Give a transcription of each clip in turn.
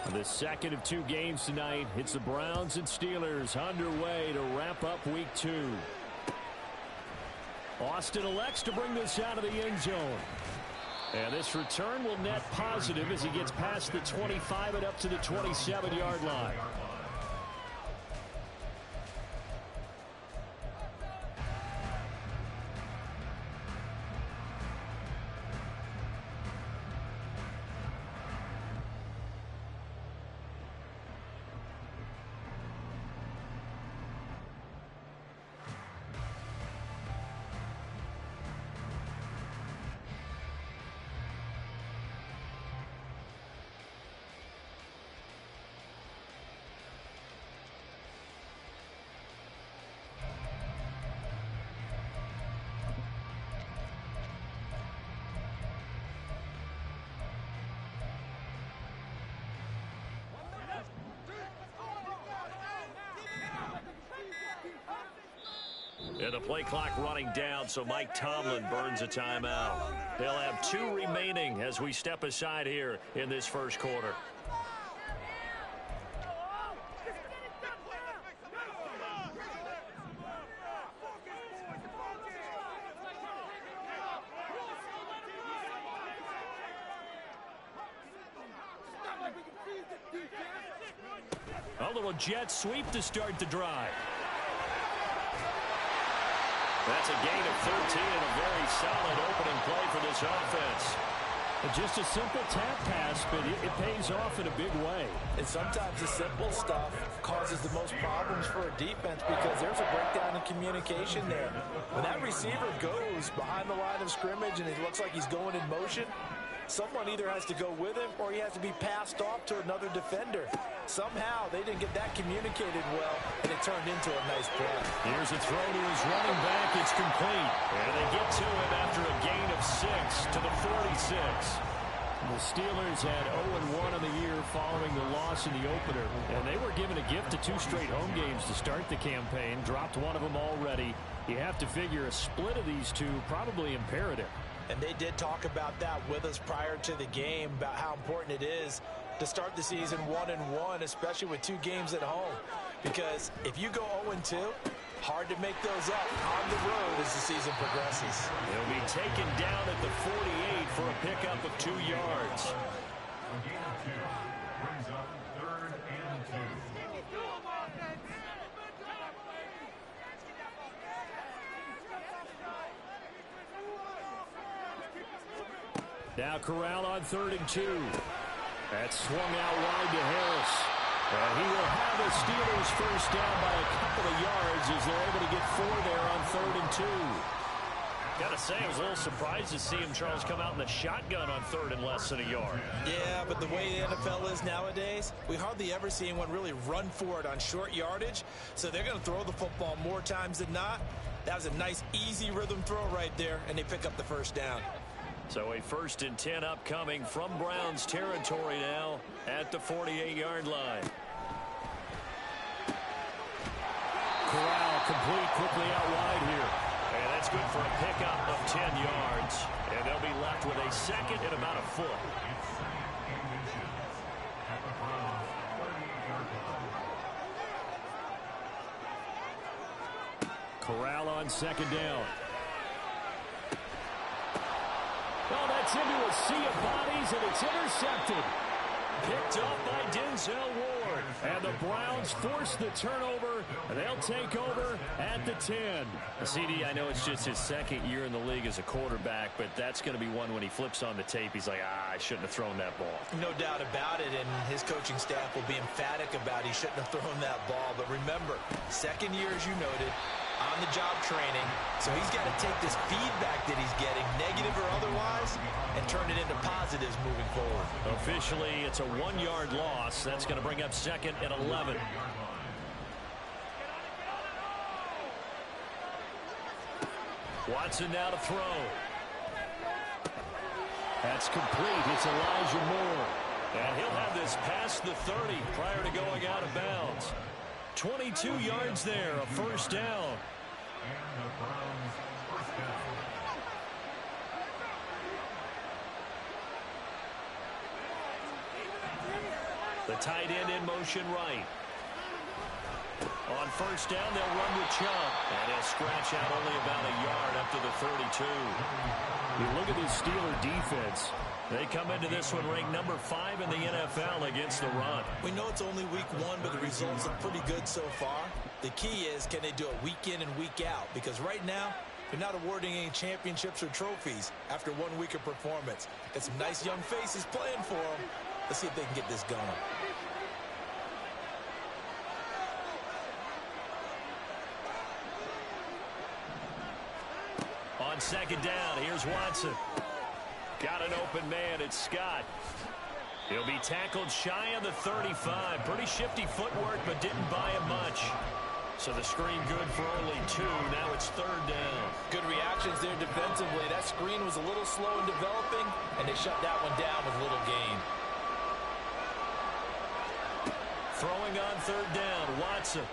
The second of two games tonight. It's the Browns and Steelers underway to wrap up week 2. Austin elects to bring this out of the end zone. And this return will net positive as he gets past the 25 and up to the 27-yard line. And the play clock running down, so Mike Tomlin burns a timeout. They'll have 2 remaining as we step aside here in this first quarter. A little jet sweep to start the drive. That's a gain of 13 and a very solid opening play for this offense. Just a simple tap pass, but it pays off in a big way. And sometimes the simple stuff causes the most problems for a defense because there's a breakdown in communication there. When that receiver goes behind the line of scrimmage and it looks like he's going in motion, someone either has to go with him or he has to be passed off to another defender. Somehow they didn't get that communicated well, and it turned into a nice play. Here's a throw to his running back. It's complete. And they get to him after a gain of 6 to the 46. The Steelers had 0-1 on the year following the loss in the opener. And they were given a gift of 2 straight home games to start the campaign. Dropped one of them already. You have to figure a split of these two probably imperative. And they did talk about that with us prior to the game, about how important it is to start the season 1-1, especially with 2 games at home. Because if you go 0-2, hard to make those up on the road as the season progresses. He'll be taken down at the 48 for a pickup of 2 yards. Brings up 3rd and 2. Now Corral on 3rd and 2. That's swung out wide to Harris. And he will have the Steelers first down by a couple of yards as they're able to get 4 there on 3rd and 2. Gotta say, I was a little surprised to see him, Charles, come out in the shotgun on 3rd and less than a yard. Yeah, but the way the NFL is nowadays, we hardly ever see anyone really run for it on short yardage. So they're going to throw the football more times than not. That was a nice, easy rhythm throw right there, and they pick up the first down. So a 1st and 10 upcoming from Browns territory now at the 48-yard line. Corral complete quickly out wide here. And that's good for a pickup of 10 yards. And they'll be left with a 2nd and about a foot. Corral on 2nd down. Oh, that's into a sea of bodies, and it's intercepted. Picked up by Denzel Ward. And the Browns force the turnover. They'll take over at the 10. CD, I know it's just his 2nd year in the league as a quarterback, but that's going to be one when he flips on the tape. He's like, I shouldn't have thrown that ball. No doubt about it, and his coaching staff will be emphatic about he shouldn't have thrown that ball. But remember, 2nd year, as you noted, on-the-job training, so he's got to take this feedback that he's getting, negative or otherwise, and turn it into positives moving forward. Officially, it's a 1-yard loss. That's going to bring up 2nd and 11. Watson now to throw. That's complete. It's Elijah Moore. And he'll have this past the 30 prior to going out of bounds. 22 yards there, a first down. And the Browns first down. The tight end in motion right. On first down, they'll run with Chubb. And he'll scratch out only about a yard up to the 32. You look at this Steeler defense. They come into this one ranked number 5 in the NFL against the run. We know it's only week 1, but the results are pretty good so far. The key is, can they do it week in and week out? Because right now, they're not awarding any championships or trophies after 1 week of performance. Got some nice young faces playing for them. Let's see if they can get this going. On second down, here's Watson. Got an open man, it's Scott. He'll be tackled shy of the 35. Pretty shifty footwork, but didn't buy him much. So the screen good for only 2. Now it's third down. Good reactions there defensively. That screen was a little slow in developing, and they shut that one down with little gain. Throwing on third down, Watson.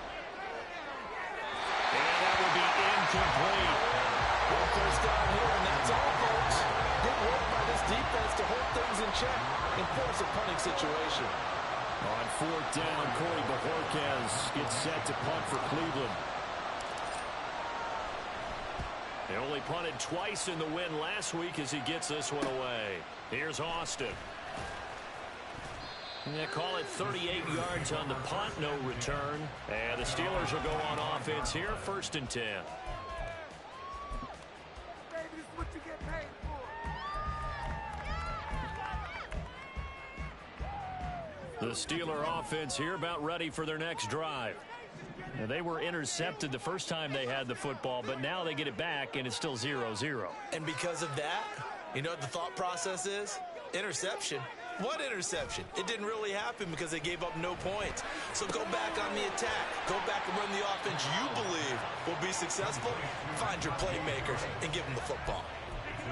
And that will be incomplete. One first down here, and that's all, folks. Good work by this defense to hold things in check and force a punting situation. On fourth down, Corey Bojorquez gets set to punt for Cleveland. They only punted twice in the win last week as he gets this one away. Here's Austin. They call it 38 yards on the punt, no return. And the Steelers will go on offense here, first and 10. The Steeler offense here about ready for their next drive. Now, they were intercepted the first time they had the football, but now they get it back, and it's still 0-0. And because of that, you know what the thought process is? Interception. What interception? It didn't really happen because they gave up no points. So go back on the attack. Go back and run the offense you believe will be successful. Find your playmakers and give them the football.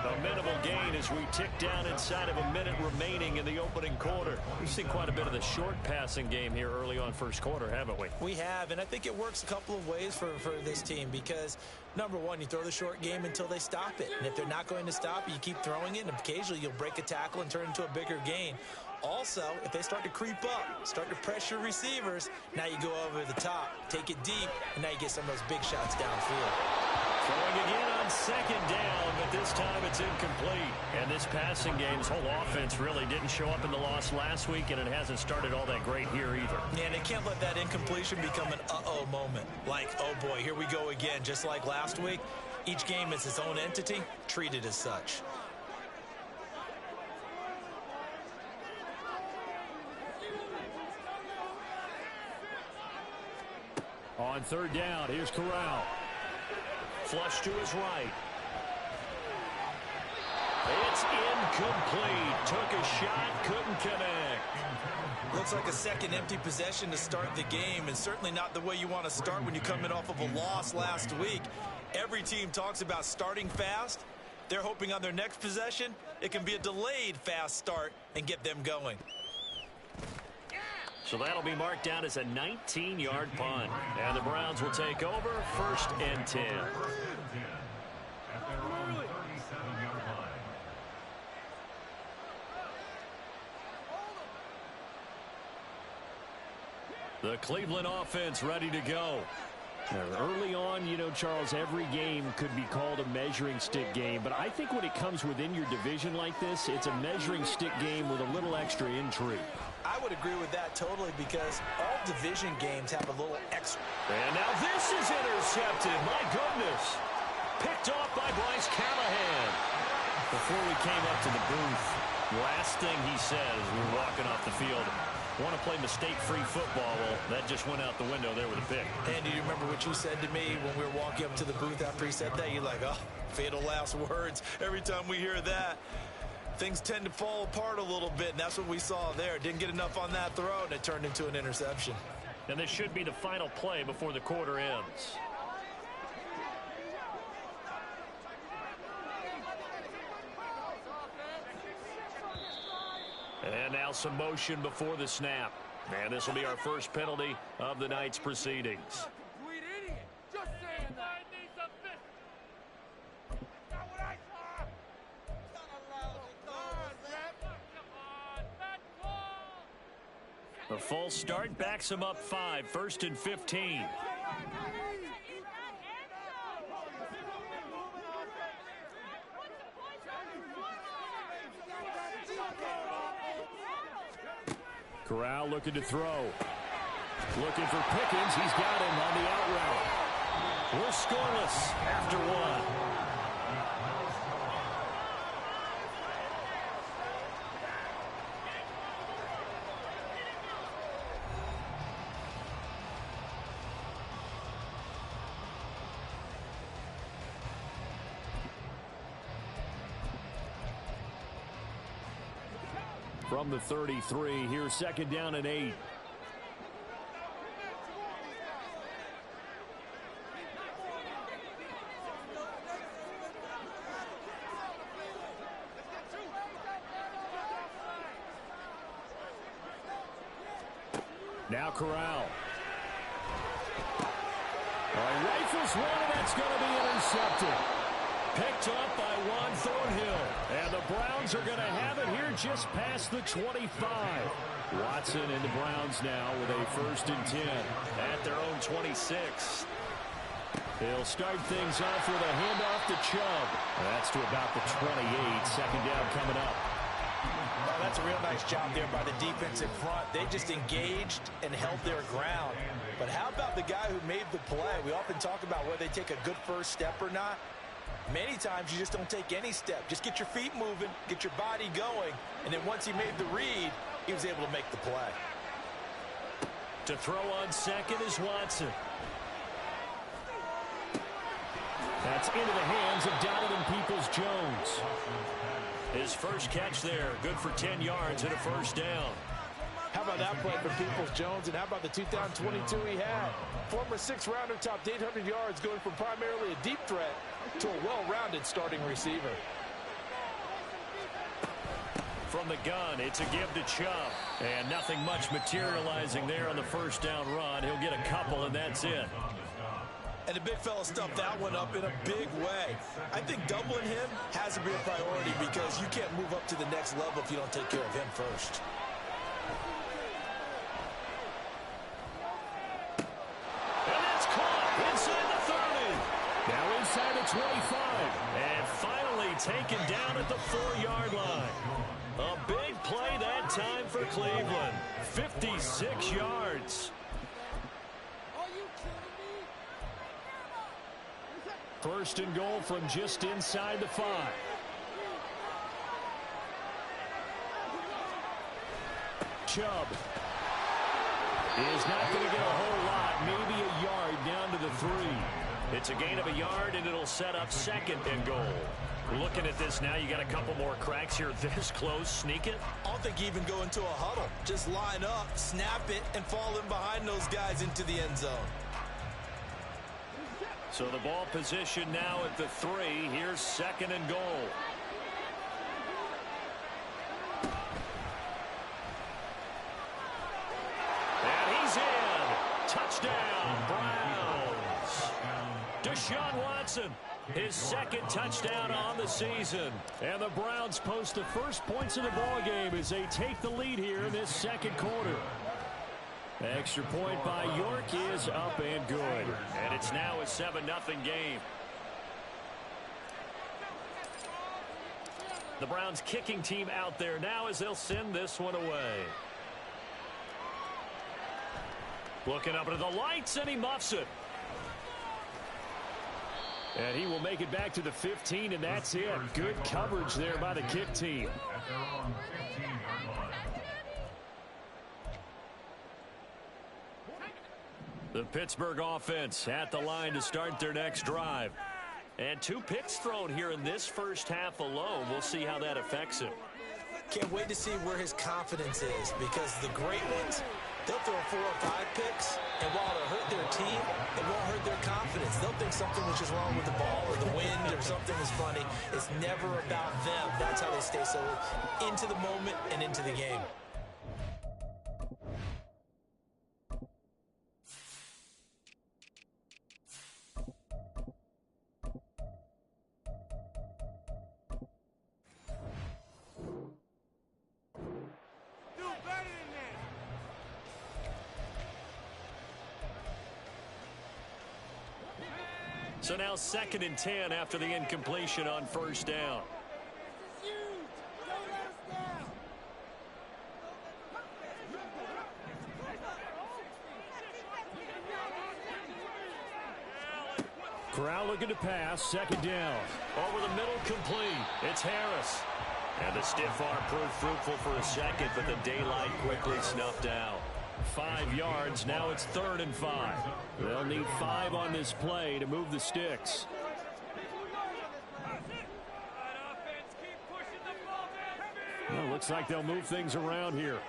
A minimal gain as we tick down inside of a minute remaining in the opening quarter. We've seen quite a bit of the short passing game here early on first quarter, haven't we? We have, and I think it works a couple of ways for this team because, number one, you throw the short game until they stop it. And if they're not going to stop it, you keep throwing it, and occasionally you'll break a tackle and turn it into a bigger gain. Also, if they start to creep up, start to pressure receivers, now you go over the top, take it deep, and now you get some of those big shots downfield. Throwing again on second down, but this time it's incomplete. And this passing game's whole offense really didn't show up in the loss last week, and it hasn't started all that great here either. Yeah, and they can't let that incompletion become an uh-oh moment. Like, oh boy, here we go again, just like last week. Each game is its own entity, treated as such. On third down, here's Corral. Flush to his right. It's incomplete. Took a shot, couldn't connect. Looks like a second empty possession to start the game, and certainly not the way you want to start when you come in off of a loss last week. Every team talks about starting fast. They're hoping on their next possession, it can be a delayed fast start and get them going. So that'll be marked down as a 19-yard punt. And the Browns will take over first and 10. At their own 37-yard line. The Cleveland offense ready to go. Early on, you know, Charles, every game could be called a measuring stick game. But I think when it comes within your division like this, it's a measuring stick game with a little extra intrigue. I would agree with that totally because all division games have a little extra. And now this is intercepted. My goodness. Picked off by Bryce Callahan. Before we came up to the booth, last thing he said as we were walking off the field, want to play mistake-free football. Well, that just went out the window there with a pick. And do you remember what you said to me when we were walking up to the booth after he said that? You're like, oh, fatal last words. Every time we hear that, things tend to fall apart a little bit, and that's what we saw there. Didn't get enough on that throw, and it turned into an interception. And this should be the final play before the quarter ends. And now some motion before the snap. And this will be our first penalty of the night's proceedings. A false start backs him up 5, 1st and 15. Corral looking to throw. Looking for Pickens. He's got him on the out route. We're scoreless after 1. From the 33, here's 2nd down and 8. Now Corral. Rifles one, and that's going to be intercepted. Picked up by Juan Thornhill. And the Browns are going to have it here just past the 25. Watson and the Browns now with a 1st and 10 at their own 26. They'll start things off with a handoff to Chubb. That's to about the 28. 2nd down coming up. Oh, that's a real nice job there by the defense in front. They just engaged and held their ground. But how about the guy who made the play? We often talk about whether they take a good first step or not. Many times you just don't take any step. Just get your feet moving, get your body going, and then once he made the read, he was able to make the play. To throw on 2nd is Watson. That's into the hands of Donovan Peoples-Jones. His first catch there, good for 10 yards and a 1st down. How about that play for Peoples-Jones, and how about the 2022 he had? Former 6th-rounder topped 800 yards, going from primarily a deep threat to a well-rounded starting receiver. From the gun, it's a give to Chubb. And nothing much materializing there on the 1st down run. He'll get a couple, and that's it. And the big fella stuffed that one up in a big way. I think doubling him has to be a priority because you can't move up to the next level if you don't take care of him first. And that's caught inside the 30. Now inside the 25. And finally taken down at the 4-yard line. A big play that time for Cleveland. 56 yards. 1st and goal from just inside the 5. Chubb is not going to get a whole lot, maybe a yard down to the 3. It's a gain of a yard, and it'll set up 2nd and goal. Looking at this now, you got a couple more cracks here this close. Sneak it. I don't think even go into a huddle. Just line up, snap it, and fall in behind those guys into the end zone. So the ball position now at the 3. Here's 2nd and goal. And he's in. Touchdown, Browns. Deshaun Watson, his 2nd touchdown on the season. And the Browns post the first points of the ball game as they take the lead here in this 2nd quarter. Extra point by York is up and good. And it's now a 7-0 game. The Browns kicking team out there now as they'll send this one away. Looking up into the lights, and he muffs it. And he will make it back to the 15, and that's it. Good coverage there by the kick team. At their own 15-yard line. The Pittsburgh offense at the line to start their next drive. And 2 picks thrown here in this first half alone. We'll see how that affects him. Can't wait to see where his confidence is, because the great ones, they'll throw 4 or 5 picks, and while it'll hurt their team, it won't hurt their confidence. They'll think something was just wrong with the ball or the wind or something was funny. It's never about them. That's how they stay so into the moment and into the game. So now 2nd and 10 after the incompletion on first down. Corral looking to pass, 2nd down. Over the middle, complete. It's Harris. And the stiff arm proved fruitful for a second, but the daylight quickly snuffed out. 5 yards, now it's 3rd and 5. They'll need 5 on this play to move the sticks. Well, looks like they'll move things around here.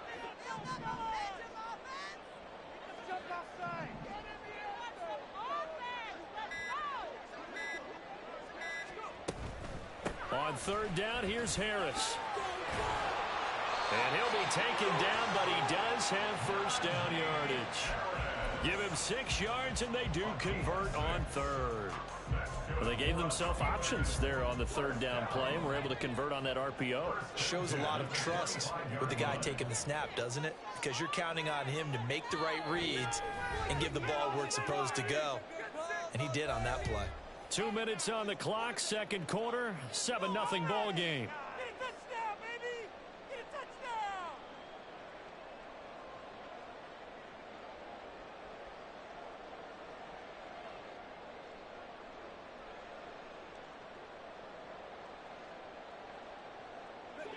On 3rd down, here's Harris. And he'll be taken down, but he does have first down yardage. Give him 6 yards, and they do convert on 3rd. Well, they gave themselves options there on the 3rd down play, and were able to convert on that RPO. Shows a lot of trust with the guy taking the snap, doesn't it? Because you're counting on him to make the right reads and give the ball where it's supposed to go. And he did on that play. 2 minutes on the clock, 2nd quarter, 7-0 ball game.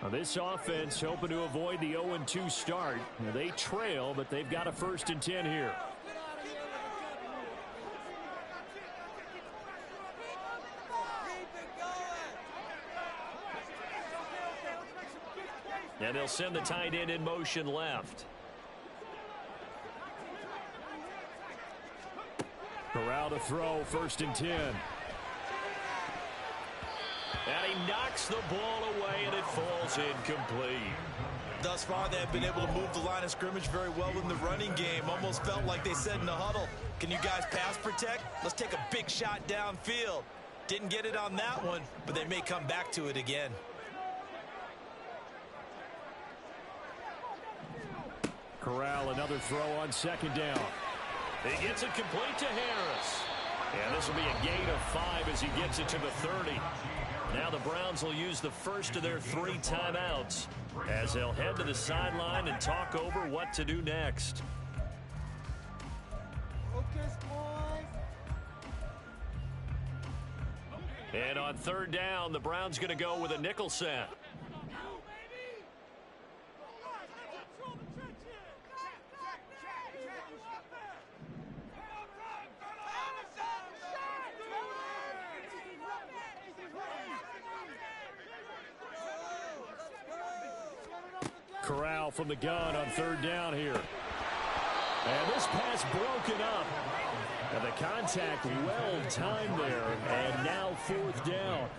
Now this offense hoping to avoid the 0-2 start. Now they trail, but they've got a 1st and 10 here. And they'll send the tight end in motion left. Corral to throw, 1st and 10. And he knocks the ball away, and it falls incomplete. Thus far, they have been able to move the line of scrimmage very well in the running game. Almost felt like they said in the huddle, can you guys pass protect? Let's take a big shot downfield. Didn't get it on that one, but they may come back to it again. Corral, another throw on 2nd down. He gets it complete to Harris. And this will be a gain of 5 as he gets it to the 30. Now the Browns will use the first of their 3 timeouts as they'll head to the sideline and talk over what to do next. Focus, boys. And on 3rd down, the Browns going to go with a nickel set. Corral from the gun on 3rd down here. And this pass broken up. And the contact well timed there. And now 4th down.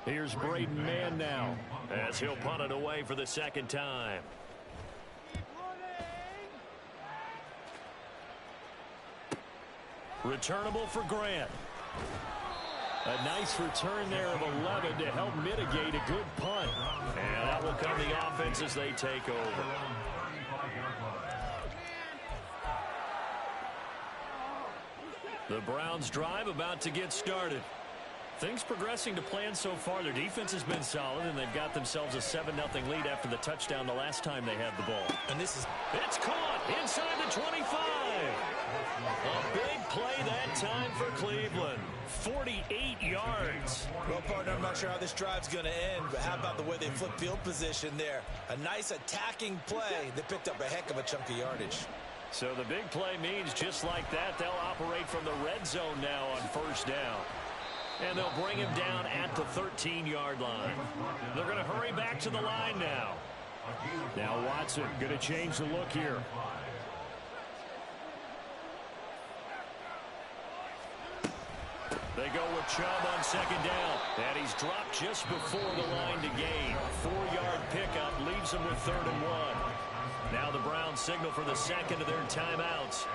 Here's Braden Mann now as he'll punt it away for the 2nd time. Returnable for Grant. A nice return there of 11 to help mitigate a good punt. And that will come the offense as they take over. The Browns drive about to get started. Things progressing to plan so far. Their defense has been solid, and they've got themselves a 7-0 lead after the touchdown the last time they had the ball. And this is... It's caught inside the 25. A big play that time for Cleveland. 48 yards. Well, partner, I'm not sure how this drive's going to end, but how about the way they flip field position there? A nice attacking play that picked up a heck of a chunk of yardage. So the big play means just like that, they'll operate from the red zone now on 1st down. And they'll bring him down at the 13-yard line. They're going to hurry back to the line now. Now Watson going to change the look here. They go with Chubb on 2nd down. And he's dropped just before the line to gain. 4-yard pickup leaves him with 3rd and 1. Now the Browns signal for the 2nd of their timeouts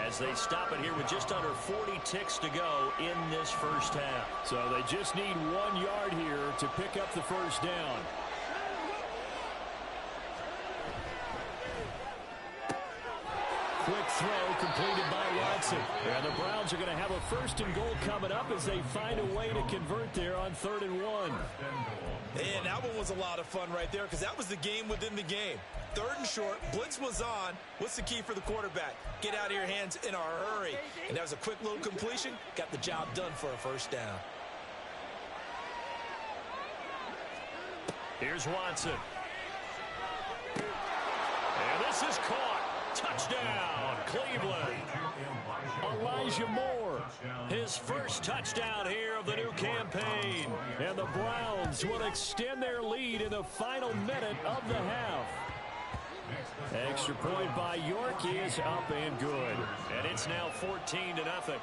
as they stop it here with just under 40 ticks to go in this 1st half. So they just need 1 yard here to pick up the 1st down. Quick throw completed by Watson. And the Browns are going to have a 1st and goal coming up as they find a way to convert there on 3rd and 1. And that one was a lot of fun right there because that was the game within the game. 3rd and short, blitz was on. What's the key for the quarterback? Get out of your hands in a hurry. And that was a quick little completion. Got the job done for a 1st down. Here's Watson. And this is caught. Touchdown, Cleveland. Elijah Moore, his 1st touchdown here of the new campaign. And the Browns will extend their lead in the final minute of the half. Extra point by York is up and good. And it's now 14-0.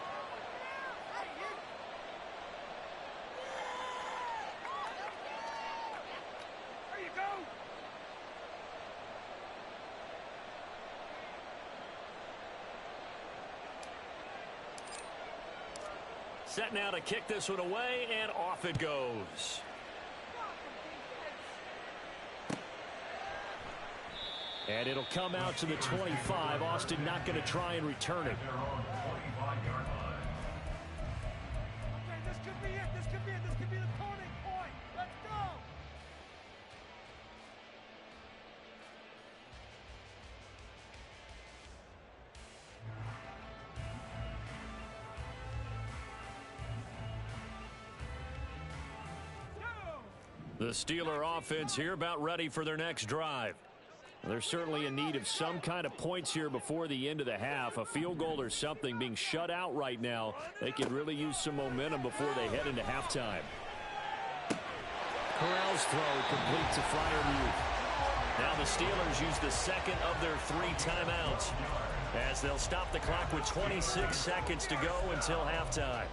Set now to kick this one away, and off it goes. And it'll come out to the 25. Austin not going to try and return it. They're on 25-yard line. Okay, this could be it. This could be it. This could be the turning point. Let's go. The Steeler offense here about ready for their next drive. They're certainly in need of some kind of points here before the end of the half. A field goal or something. Being shut out right now, they could really use some momentum before they head into halftime. Corral's throw complete to Freiermuth. Now the Steelers use the 2nd of their 3 timeouts as they'll stop the clock with 26 seconds to go until halftime.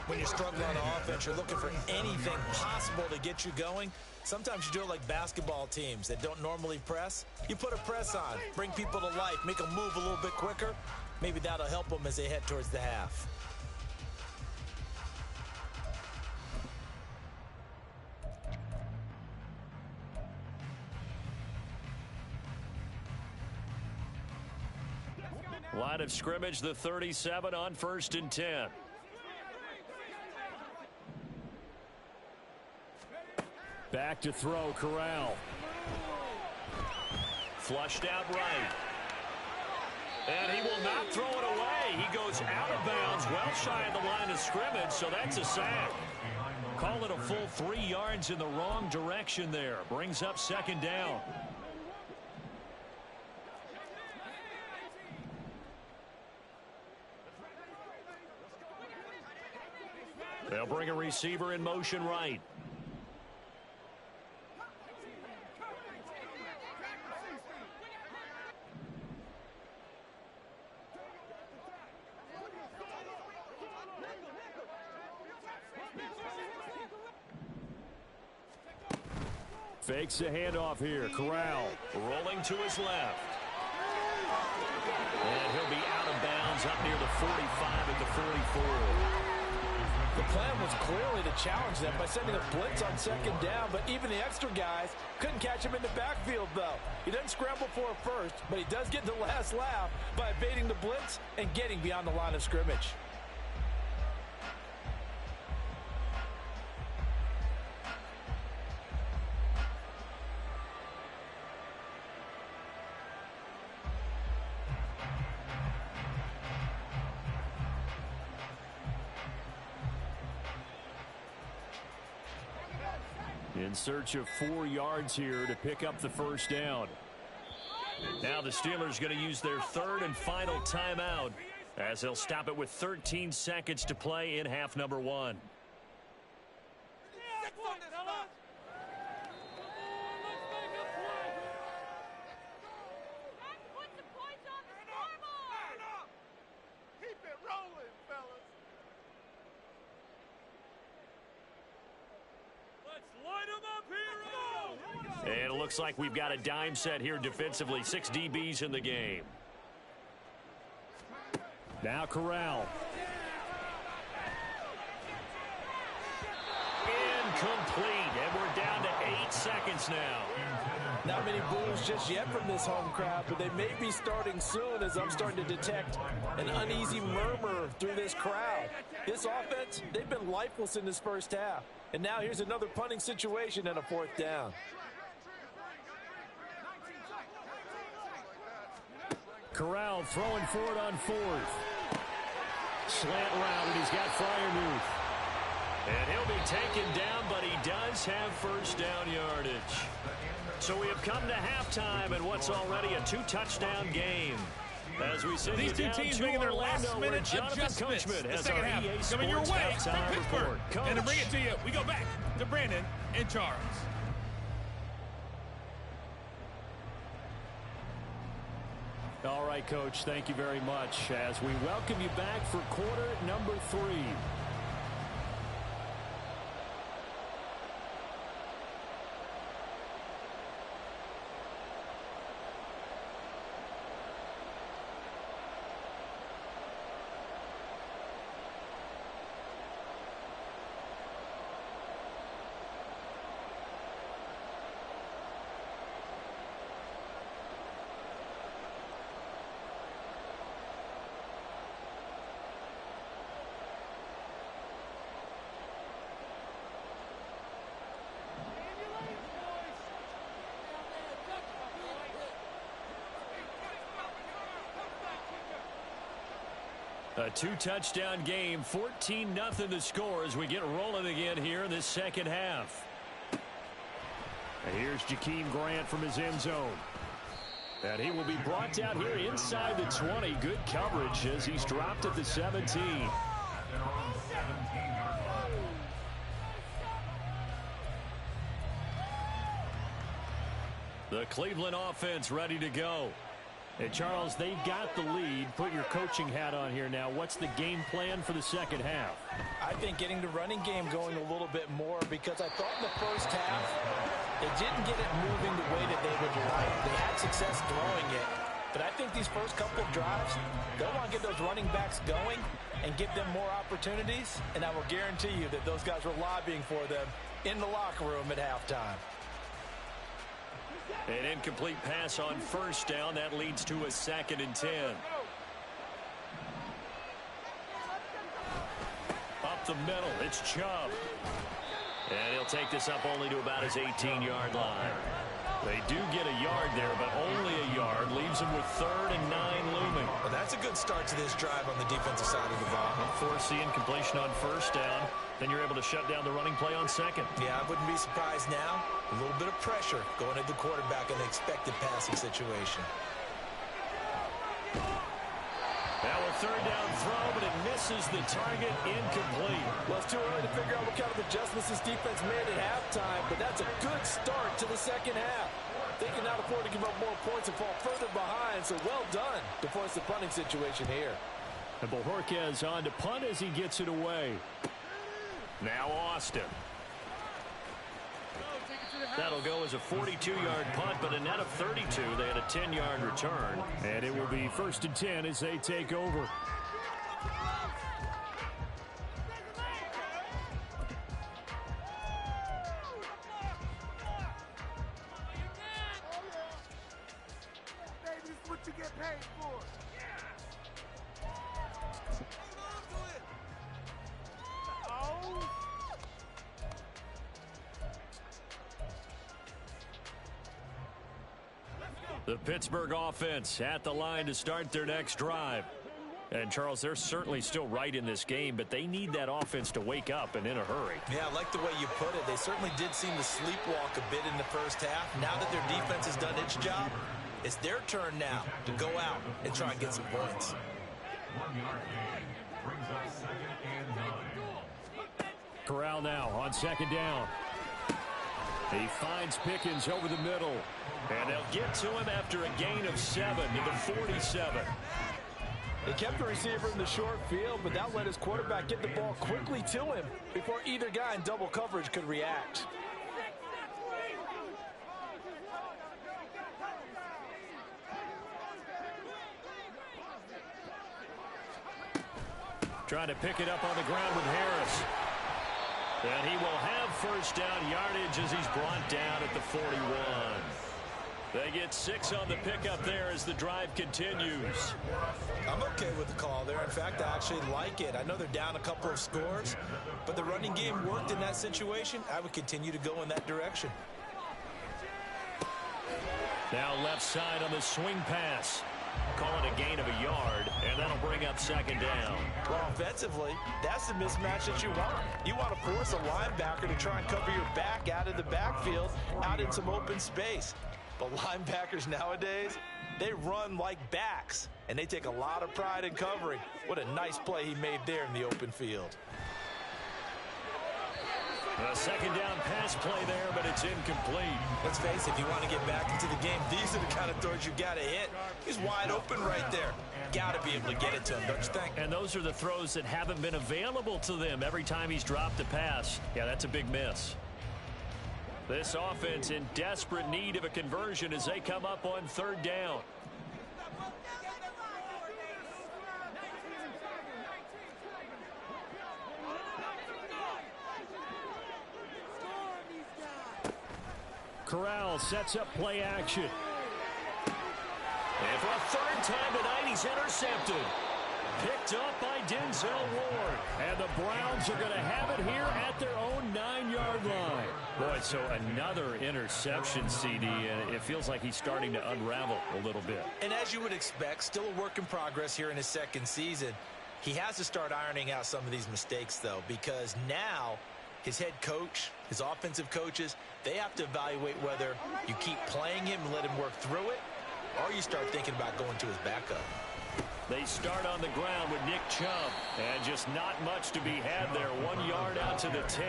When you're struggling on offense, you're looking for anything possible to get you going. Sometimes you do it like basketball teams that don't normally press. You put a press on, bring people to life, make them move a little bit quicker. Maybe that'll help them as they head towards the half. Line of scrimmage, the 37 on 1st and 10. Back to throw, Corral. Flushed out right. And he will not throw it away. He goes out of bounds, well shy of the line of scrimmage, so that's a sack. Call it a full 3 yards in the wrong direction there. Brings up 2nd down. They'll bring a receiver in motion right. Fakes a handoff here. Corral rolling to his left. And he'll be out of bounds up near the 45 at the 44. The plan was clearly to challenge them by sending a blitz on 2nd down, but even the extra guys couldn't catch him in the backfield, though. He doesn't scramble for a first, but he does get the last laugh by evading the blitz and getting beyond the line of scrimmage. In search of 4 yards here to pick up the 1st down. Now the Steelers going to use their 3rd and final timeout as they'll stop it with 13 seconds to play in half number 1. And it looks like we've got a dime set here defensively. 6 DBs in the game. Now Corral. Incomplete. And we're down to 8 seconds now. Not many boos just yet from this home crowd, but they may be starting soon as I'm starting to detect an uneasy murmur through this crowd. This offense, they've been lifeless in this first half. And now here's another punting situation and a 4th down. Corral throwing for it on 4th. Slant route, and he's got Freiermuth. And he'll be taken down, but he does have first down yardage. So we have come to halftime in what's already a 2-touchdown game. As we sit These two teams making their last-minute adjustments. The second half coming your way from Pittsburgh. And to bring it to you, we go back to Brandon and Charles. All right, Coach, thank you very much as we welcome you back for quarter number 3. A 2-touchdown game, 14-0 the score as we get rolling again here in this second half. And here's Jakeem Grant from his end zone. And he will be brought down here inside the 20. Good coverage as he's dropped at the 17. The Cleveland offense ready to go. And Charles, they've got the lead. Put your coaching hat on here now. What's the game plan for the second half? I think getting the running game going a little bit more, because I thought in the first half they didn't get it moving the way that they would like. They had success throwing it. But I think these first couple of drives, they'll want to get those running backs going and give them more opportunities. And I will guarantee you that those guys were lobbying for them in the locker room at halftime. An incomplete pass on first down. That leads to a 2nd and 10. Up the middle, it's Chubb. And he'll take this up only to about his 18-yard line. They do get a yard there, but only a yard. Leaves them with 3rd and 9 looming. Well, that's a good start to this drive on the defensive side of the ball. Force the incompletion on first down. Then you're able to shut down the running play on 2nd. Yeah, I wouldn't be surprised now. A little bit of pressure going at the quarterback in the expected passing situation. Now a 3rd down throw, but it misses the target, incomplete. Well, it's too early to figure out what kind of adjustments this defense made at halftime, but that's a good start to the second half. They can not afford to give up more points and fall further behind, so well done to force the punting situation here. And Bojorquez on to punt as he gets it away. Now Austin. That'll go as a 42-yard punt, but a net of 32. They had a 10-yard return. And it will be 1st and 10 as they take over. Baby, this is what you get paid for. The Pittsburgh offense at the line to start their next drive. And, Charles, they're certainly still right in this game, but they need that offense to wake up and in a hurry. Yeah, I like the way you put it. They certainly did seem to sleepwalk a bit in the first half. Now that their defense has done its job, it's their turn now to go out and try and get some points. 1-yard gain brings us 2nd and 9. Corral now on 2nd down. He finds Pickens over the middle. And they'll get to him after a gain of 7 to the 47. They kept the receiver in the short field, but that let his quarterback get the ball quickly to him before either guy in double coverage could react. Trying to pick it up on the ground with Harris. And he will have first down yardage as he's brought down at the 41. They get 6 on the pickup there as the drive continues. I'm okay with the call there. In fact, I actually like it. I know they're down a couple of scores, but the running game worked in that situation. I would continue to go in that direction. Now left side on the swing pass. Call it a gain of a yard, and that'll bring up second down. Well, offensively, that's the mismatch that you want. You want to force a linebacker to try and cover your back out of the backfield, out in some open space. But linebackers nowadays, they run like backs, and they take a lot of pride in covering. What a nice play he made there in the open field. A second down pass play there, but it's incomplete. Let's face it, if you want to get back into the game, these are the kind of throws you got to hit. He's wide open right there. Got to be able to get it to him, don't you think? And those are the throws that haven't been available to them every time he's dropped a pass. Yeah, that's a big miss. This offense in desperate need of a conversion as they come up on third down. Corral sets up play action. And for a third time tonight, he's intercepted. Picked up by Denzel Ward. And the Browns are going to have it here at their own 9-yard line. Boy, so another interception, CD, and it feels like he's starting to unravel a little bit. And as you would expect, still a work in progress here in his second season. He has to start ironing out some of these mistakes, though, because now his head coach, his offensive coaches, they have to evaluate whether you keep playing him and let him work through it, or you start thinking about going to his backup. They start on the ground with Nick Chubb, and just not much to be had there. 1 yard out to the 10.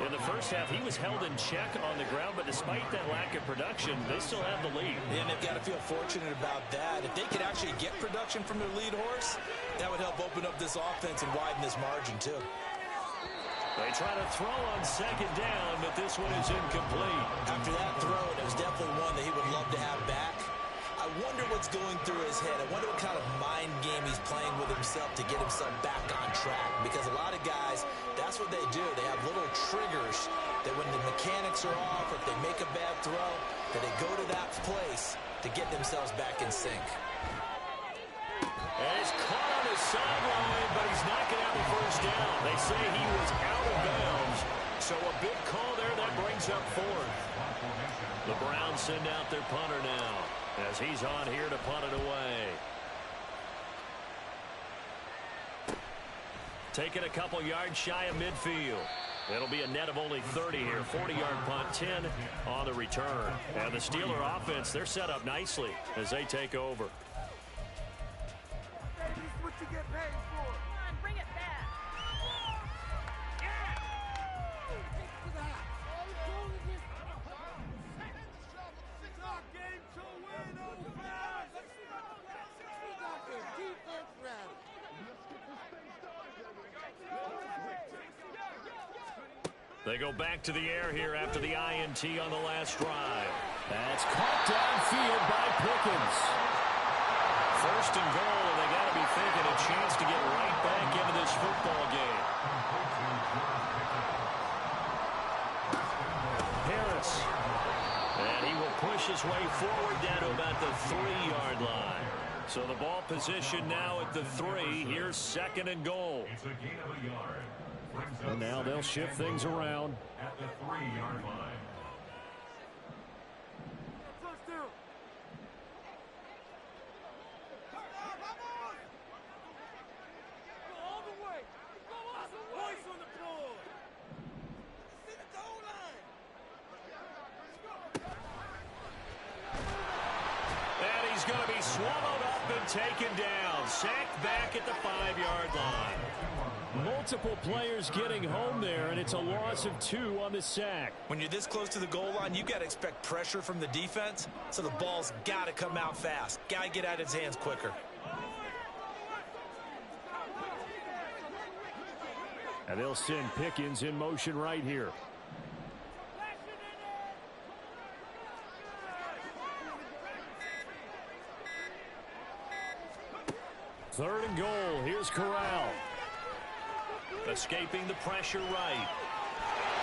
In the first half, he was held in check on the ground, but despite that lack of production, they still have the lead. And they've got to feel fortunate about that. If they could actually get production from their lead horse, that would help open up this offense and widen this margin, too. They try to throw on second down, but this one is incomplete. After that throw, it was definitely one that he would love to have back. I wonder what's going through his head. I wonder what kind of mind game he's playing with himself to get himself back on track. Because a lot of guys, that's what they do. They have little triggers that when the mechanics are off, or if they make a bad throw, that they go to that place to get themselves back in sync. And he's caught on his sideline, but he's not going to have the first down. They say he was out of bounds. So a big call there that brings up fourth. The Browns send out their punter now, as he's on here to punt it away. Taking a couple yards shy of midfield. It'll be a net of only 30 here. 40-yard punt, 10 on the return. And the Steeler offense, they're set up nicely as they take over. What you get paid for? Come on, bring it back. It's our game to win, old fans. We got the defense ready. They go back to the air here after the INT on the last drive. That's caught downfield by Pickens. First and goal, and they got to be thinking a chance to get right back into this football game. Harris. And he will push his way forward down to about the 3-yard line. So the ball position now at the 3. Here's second and goal. It's a gain of a yard. And now they'll shift things around. At the 3-yard line. Touchdown. Go all the way. Go all the way. Points on the board. See the goal line. And he's going to be swallowed up and taken down. Sacked back at the 5-yard line. Multiple players getting home there, and it's a loss of 2 on the sack. When you're this close to the goal line, you got to expect pressure from the defense, so the ball's got to come out fast. Got to get out of his hands quicker. And they'll send Pickens in motion right here. Third and goal. Here's Corral. Escaping the pressure right.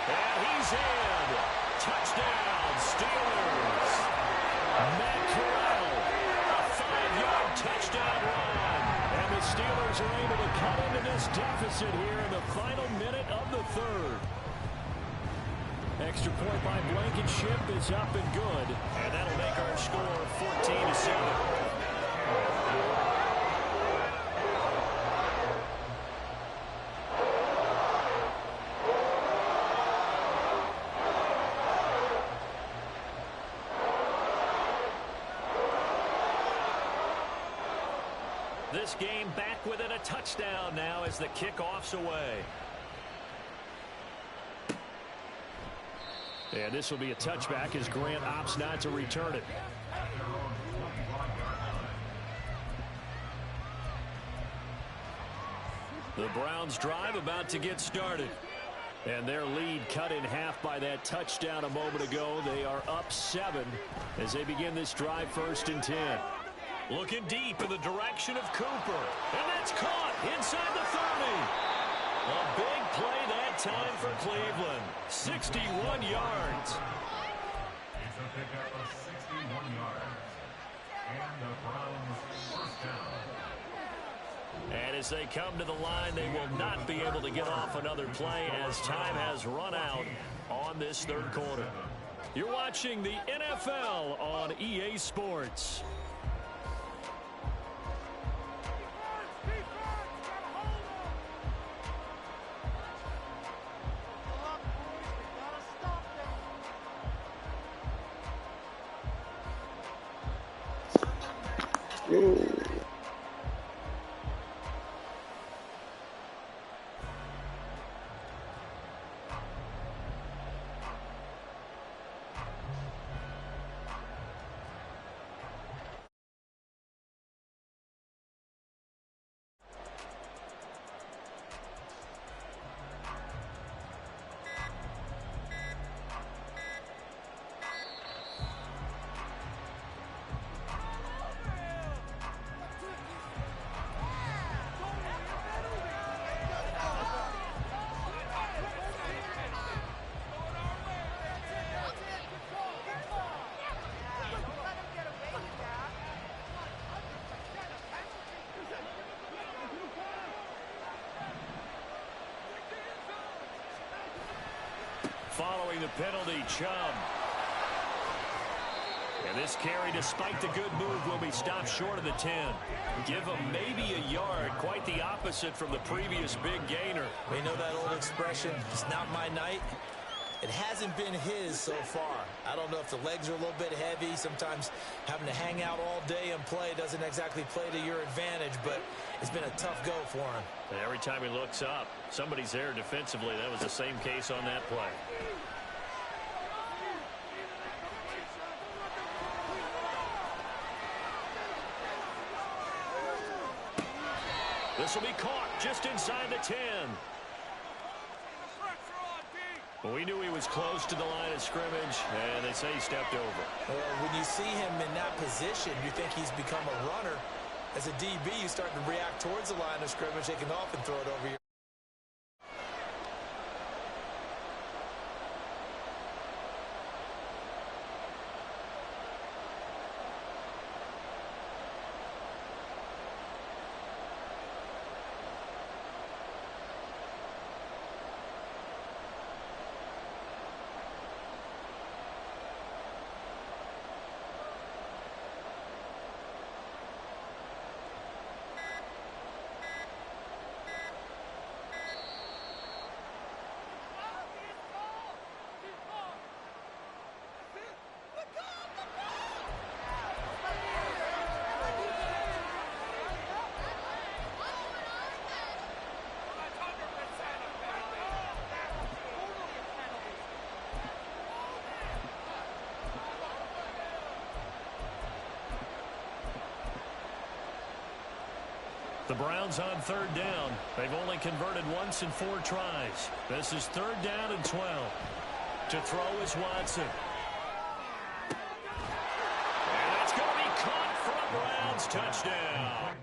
And he's in. Touchdown, Steelers. Steelers are able to cut into this deficit here in the final minute of the third. Extra point by Blankenship is up and good. And that'll make our score 14-7. This game back within a touchdown now as the kickoff's away. And this will be a touchback as Grant opts not to return it. The Browns drive about to get started. And their lead cut in half by that touchdown a moment ago. They are up 7 as they begin this drive 1st and 10. Looking deep in the direction of Cooper. And that's caught inside the 30. A big play that time for Cleveland. 61 yards. It's a pickup of 61 yards. And the Browns first down. And as they come to the line, they will not be able to get off another play as time has run out on this third quarter. You're watching the NFL on EA Sports. Following the penalty, Chubb. And this carry, despite the good move, will be stopped short of the 10. Give him maybe a yard. Quite the opposite from the previous big gainer. We know that old expression, it's not my night. It hasn't been his so far. I don't know if the legs are a little bit heavy. Sometimes having to hang out all day and play doesn't exactly play to your advantage, but it's been a tough go for him. And every time he looks up, somebody's there defensively. That was the same case on that play. This will be caught just inside the 10. We knew he was close to the line of scrimmage, and they say he stepped over. When you see him in that position, you think he's become a runner. As a DB, you start to react towards the line of scrimmage. They can often throw it over your. The Browns on third down. They've only converted once in 4 tries. This is third down and 12. To throw is Watson. And that's going to be caught for a Browns touchdown.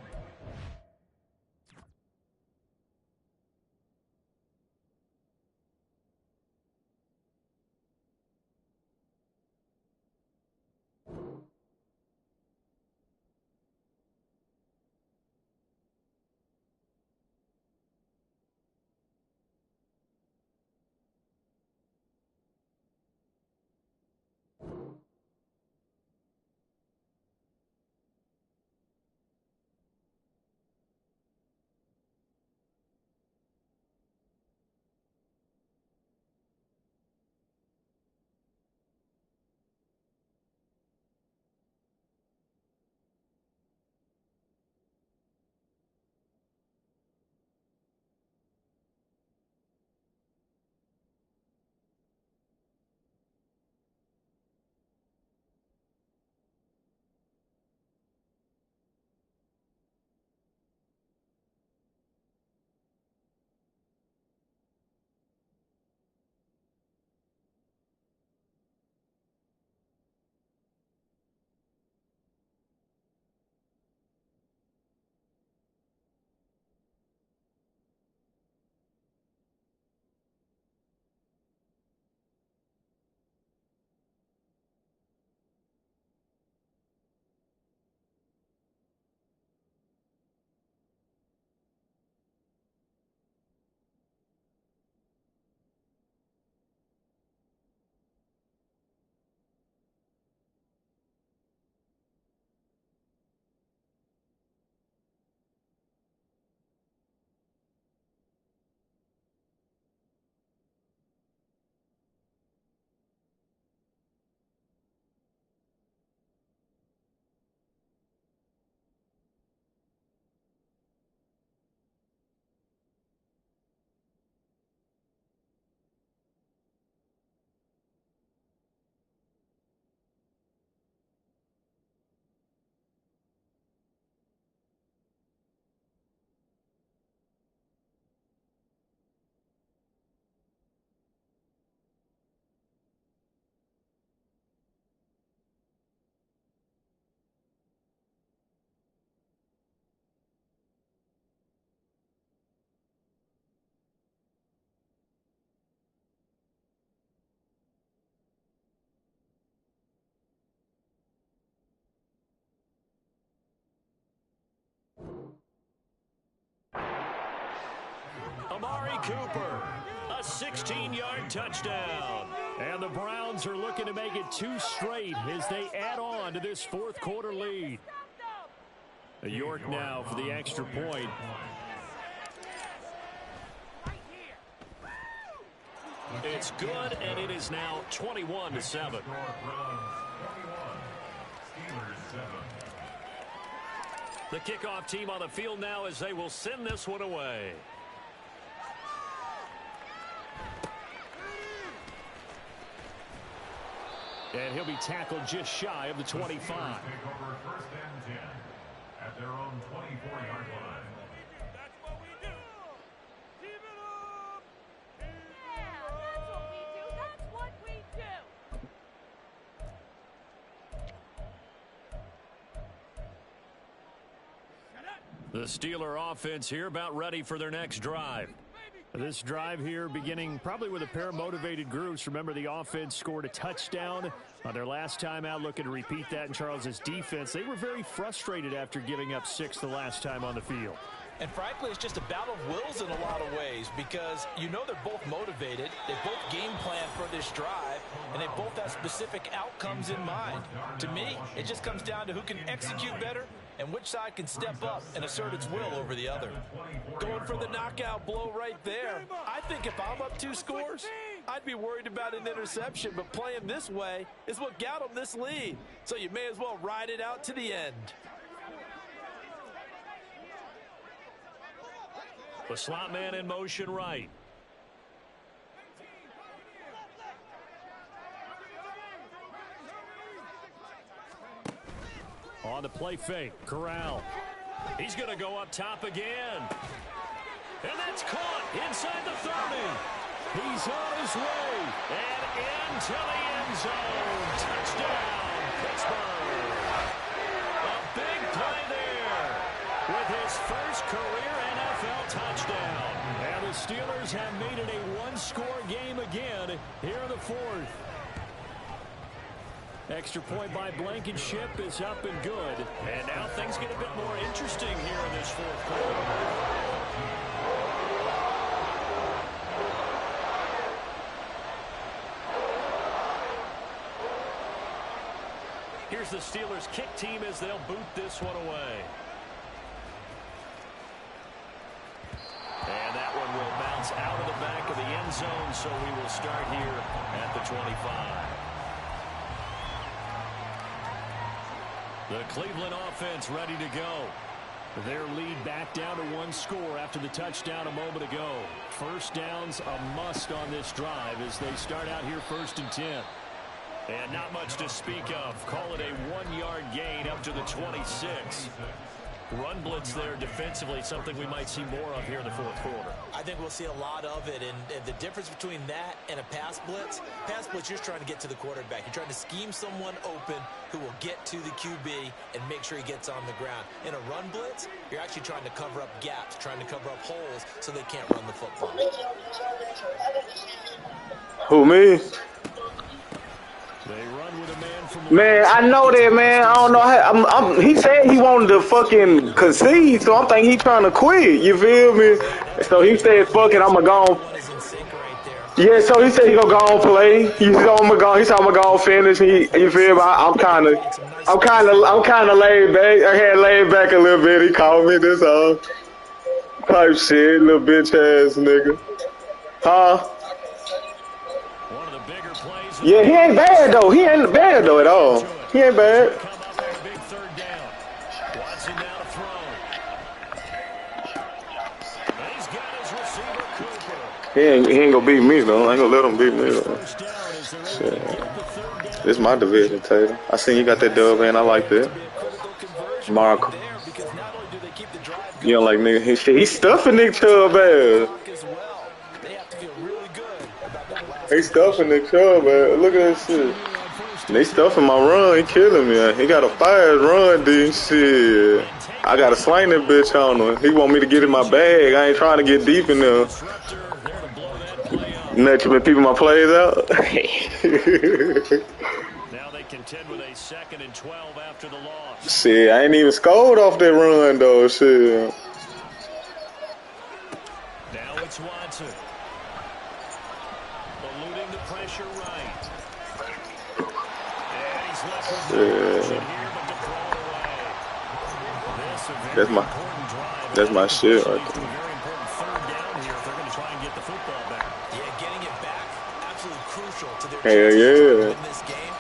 Amari Cooper. A 16-yard touchdown. And the Browns are looking to make it 2 straight as they add on to this fourth quarter lead. York now for the extra point. It's good, and it is now 21-7. The kickoff team on the field now as they will send this one away. And he'll be tackled just shy of the 25. Take over 1st and 10 at their own 24-yard line. That's what we do. Keep it up. Yeah, that's what we do. That's what we do. The Steeler offense here about ready for their next drive. This drive here beginning probably with a pair of motivated groups. Remember, the offense scored a touchdown on their last time out, looking to repeat that in Charles's defense. They were very frustrated after giving up 6 the last time on the field. And frankly, it's just a battle of wills in a lot of ways because you know they're both motivated. They both game plan for this drive, and they both have specific outcomes in mind. To me, it just comes down to who can execute better and which side can step up and assert its will over the other. Going for the knockout blow right there. I think if I'm up 2 scores, I'd be worried about an interception, but playing this way is what got them this lead. So you may as well ride it out to the end. The slot man in motion right. On the play fake, Corral. He's going to go up top again. And that's caught inside the 30. He's on his way. And into the end zone. Touchdown, Pittsburgh. A big play there with his first career NFL touchdown. And the Steelers have made it a 1-score game again here in the 4th. Extra point by Blankenship is up and good. And now things get a bit more interesting here in this 4th quarter. Here's the Steelers kick team as they'll boot this one away. And that one will bounce out of the back of the end zone, so we will start here at the 25. The Cleveland offense ready to go. Their lead back down to 1 score after the touchdown a moment ago. First downs a must on this drive as they start out here 1st and 10. And not much to speak of. Call it a 1-yard gain up to the 26. Run blitz there defensively, something we might see more of here in the 4th quarter. I think we'll see a lot of it, and the difference between that and a pass blitz, you're trying to get to the quarterback. You're trying to scheme someone open who will get to the QB and make sure he gets on the ground. In a run blitz, you're actually trying to cover up gaps, trying to cover up holes so they can't run the football. Who, me? They run with a man from the Man, I know that, man. I don't know how. He said he wanted to fucking concede, so I'm thinking he trying to quit. You feel me? So he said, "Fuck it, I'ma go." Yeah, so he said he gonna go on play. He said I'ma go on finish. You feel me? I'm kind of laid back. I had laid back a little bit. He called me this type shit, little bitch ass nigga. Huh? Yeah, he ain't bad though. He ain't bad though at all. He ain't bad. He ain't gonna beat me though. I ain't gonna let him beat me though. Shit. This my division, Taylor. I seen you got that dub, man. I like that. Mark. You don't like nigga? He's stuffing Nick Chubb ass. They stuffing Nick Chubb, man. Look at this shit. They stuffing my run. He killing me. Man. He got a fast run, dude. Shit. I got to slang that bitch on him. He want me to get in my bag. I ain't trying to get deep in there. Let you people my plays out. Now they contend with a 2nd and 12 after the loss. Shit, I ain't even scored off that run though. Shit. Now it's Watson. Eluding the pressure right. And he's left with no option here but to throw it away. This a very important drive. That's my shit right there. Very important third down here if they're going to try and get the football back. Yeah, getting it back, absolutely crucial to their chances to win this game.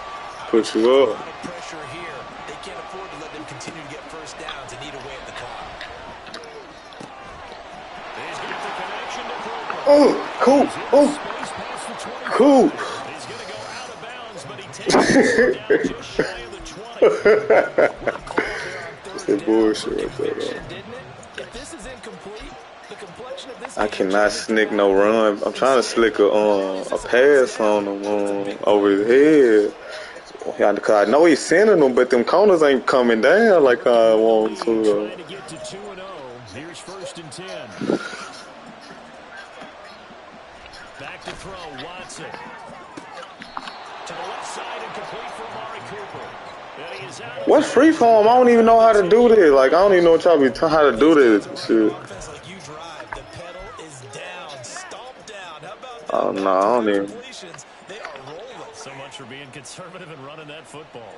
Put you up. A lot of pressure here. They can't afford to let them continue to get first downs and eat away at the clock. He's got the connection to Cooper. Oh, cool. Oh, cool. He's going to go out of bounds, but he takes it down just shy of the 20. That's that bullshit right there. If this is incomplete, the complexion of this I cannot sneak no run. I'm trying to slick a pass on him over his head. Because I know he's sending them, but them corners ain't coming down like I want to. Trying to get to 2-0. Here's 1st and 10. Back to throw, Watson. To the left side and complete for Amari Cooper. What's free form? I don't even know how to do this. Like, I don't even know what y'all be how to do this shit. Oh, no, I don't even. So much for being conservative and running that football.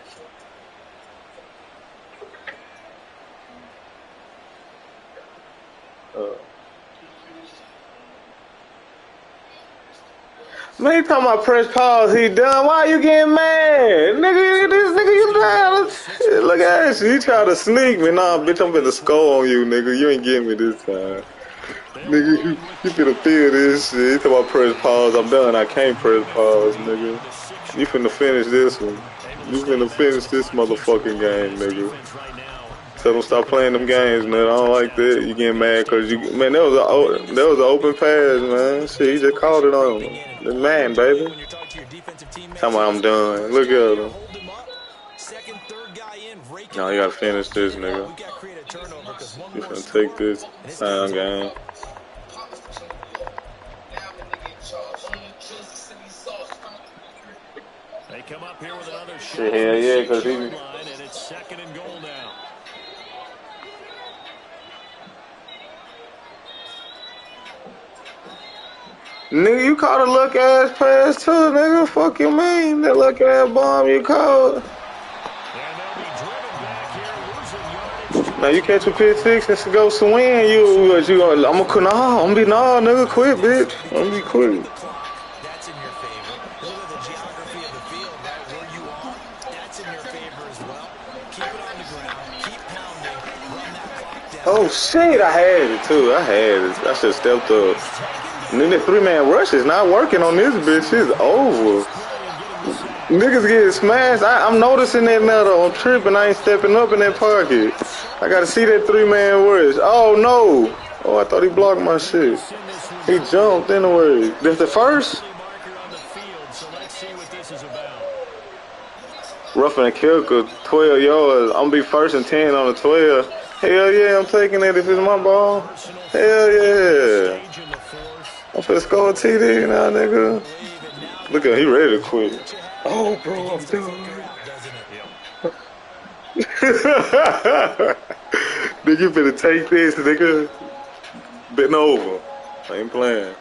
Man, he talking about press pause, he done. Why you getting mad? Nigga, this nigga, you done. Look at that shit. He tried to sneak me. Nah, bitch, I'm finna score on you, nigga. You ain't getting me this time. Nigga, you finna feel this shit. He talking about press pause. I'm done. I can't press pause, nigga. You finna finish this one. You finna finish this motherfucking game, nigga. Tell them stop playing them games, man. I don't like that. You getting mad because you, man, that was an open pass, man. Shit, he just called it on him. The man, baby. Tell me I'm done. Look at him. No, you gotta finish this, nigga. You finna take this time game. They come up here with another shot. Hell yeah, because he. And it's 2nd and goal now. Nigga, you caught a luck ass pass too, nigga. Fuck you mean? That luck ass bomb you caught. Now you catch a pick six and go swing. You gonna? I'm gonna be nigga, quit, bitch. I'm gonna be quick. That's in your favor. Look at the geography of the field, right? Where you are, that's in your favor as well. Keep it on the ground, keep pounding, run that clock down. Oh shit, I had it too. I should have stepped up. And then the 3-man rush is not working on this bitch. It's over. Niggas getting smashed. I'm noticing that now though. I'm tripping. I ain't stepping up in that pocket. I gotta see that 3-man rush. Oh no. Oh, I thought he blocked my shit. He jumped anyway. That's the first? Roughing and Kilker, 12 yards. I'm gonna be 1st and 10 on the 12. Hell yeah, I'm taking it if it's my ball. Hell yeah. I'm finna score a TD now, nigga. Look at him, he ready to quit. Oh, bro, I'm done. Nigga, you finna take this, nigga. Bitten over. I ain't playing.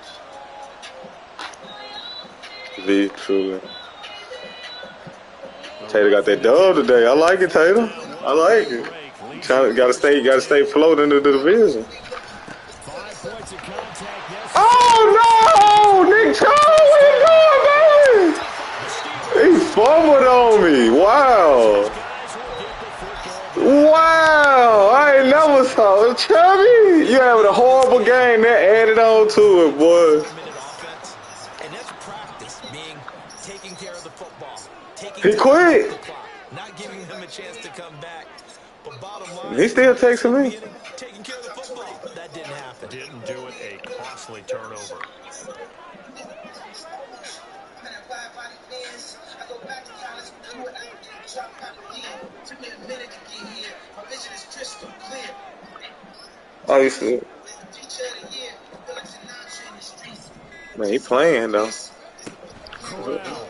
V, truly. Tater got that dub today. I like it, Tater. I like it. Gotta stay floating into the division. Oh no! Nick Chubb, where you going, baby? He fumbled on me. Wow. Wow. I ain't never saw it. Chubby, you having a horrible game that added on to it, boy. And that's practice, being taking care of the football. He quit. Not giving them a chance to come back. But bottom line, he still texting me. Taking care of the football. That didn't happen. Didn't do it. A costly turnover. Oh, you see? Man, he playing though. Corral.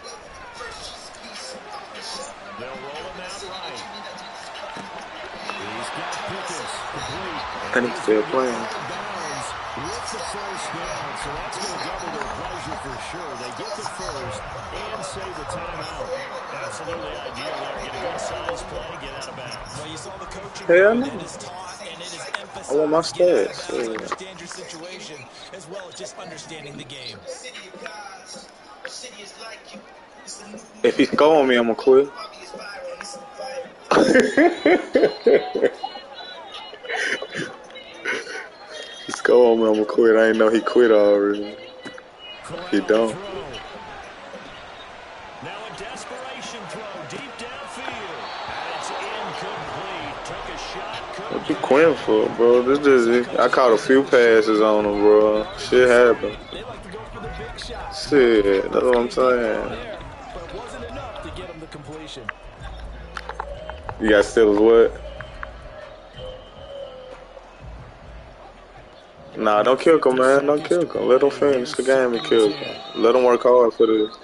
They'll roll him out right. He's got Pickens complete. And he's still playing. with the first down, so that's going to double their pleasure for sure. They get the first and save the timeout. Absolutely ideal there. Get a good size play, get out of bounds. Well, you saw the coaching Hell no. it is taught and it is I want my emphasized. Get out of stats. bounds, understand your situation, as well as just understanding the game. If he score on me, I'm gonna quit. He score on me, I'm gonna quit. I ain't know he quit already. He don't. Now a desperation throw deep downfield. And it's incomplete. Took a shot. What you quitting for, bro? This is I caught a few passes on him, bro. Shit happened. They like to go for the big shot. Shit, that's what I'm saying. But it wasn't enough to get him the completion. You got Steelers what? Nah, don't kill him, man. Don't kill him. Let him finish the game and kill him. Let him work hard for this.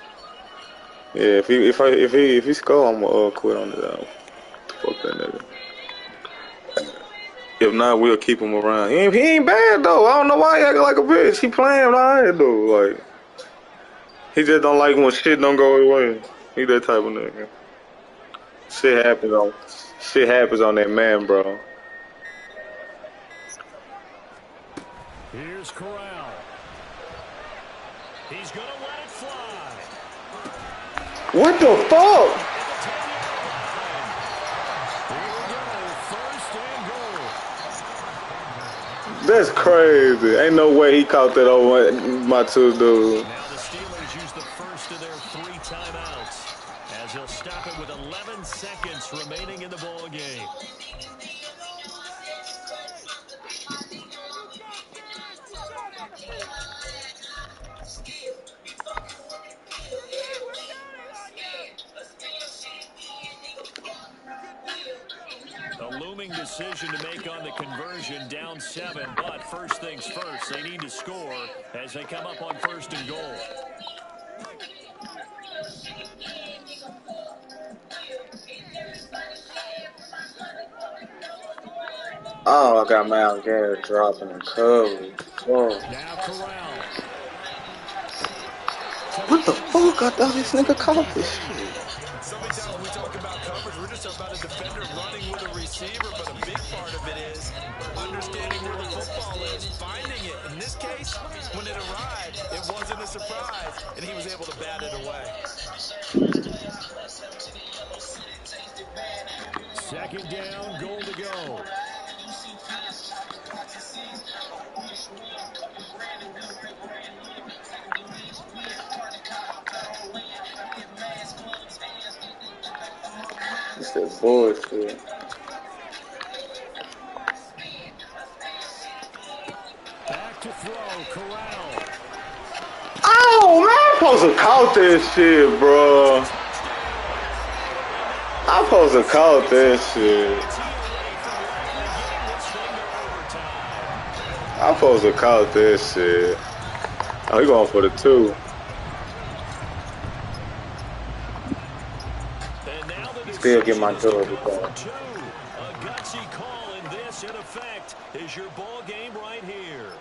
Yeah, if he score, I'm gonna quit on it. Fuck that nigga. If not, we'll keep him around. He ain't bad though. I don't know why he acting like a bitch. He playing alright though. Like he just don't like when shit don't go his way. He that type of nigga. Shit happens on that man, bro. Here's Corral. He's going to let it fly. What the fuck? Here we go. First and goal. That's crazy. Ain't no way he caught that over my two dudes. Now the Steelers use the first of their 3 timeouts as they'll stop it with 11 seconds remaining in the ball game. A looming decision to make on the conversion, down 7, but first things first, they need to score as they come up on first and goal. Oh, I got Myles Garrett dropping the coverage. Oh. Now Corral. What the fuck? I thought this nigga caught this shit. So many times when we talk about coverage, we're just talking about a defender running with a receiver, but a big part of it is understanding where the football is, finding it. In this case, when it arrived, it wasn't a surprise, and he was able to bat it away. Second down, goal to go. It's that bullshit. Back to throw, Corral. Oh, man, I'm supposed to caught this shit, bro. I'm supposed to caught this shit. I'm supposed to caught this shit. Oh, he going for the 2. Still get my door. A gutsy call, and this, in effect, is your ball game right here.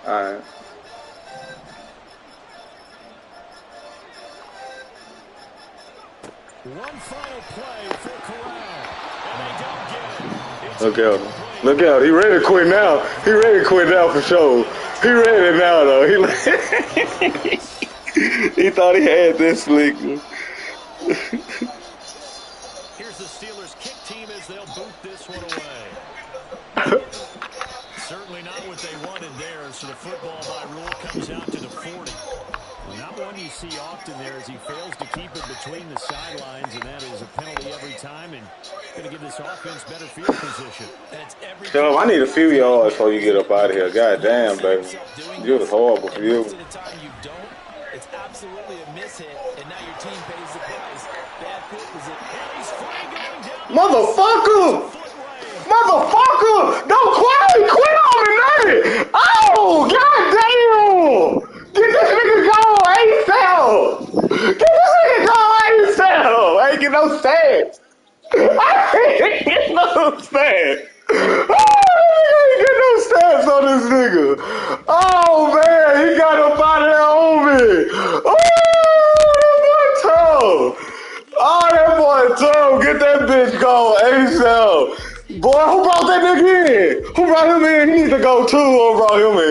All right. One final play for Corral, and they don't get it. Look out. Look out. He ready to quit now. He ready to quit now for sure. He ready now, though. He thought he had this slick. Here's the Steelers kick team as they'll boot this one away. Certainly not what they wanted there, so the football by rule comes out to the 40. Well, not one you see often there as he fails to keep it between the sidelines, and that is a penalty every time, and going to give this offense better field position. Shut up, I need a few yards before you get up out of here. God damn, baby. You was horrible for you. It's absolutely a mishit, and now your team pays the price. Bad fit was it. Motherfucker! Motherfucker! Don't quit on me, man! Oh, goddamn! Get this nigga going ASAP! Get this nigga going ASAP! I ain't get no stats! I ain't get no stats! Ain't get no stats on this nigga. Oh man, he got up out of there on me. Oh, that boy tough. Oh, that boy tough. Get that bitch going ASAP. Boy, who brought that nigga in? Who brought him in? He needs to go too. Who brought him in?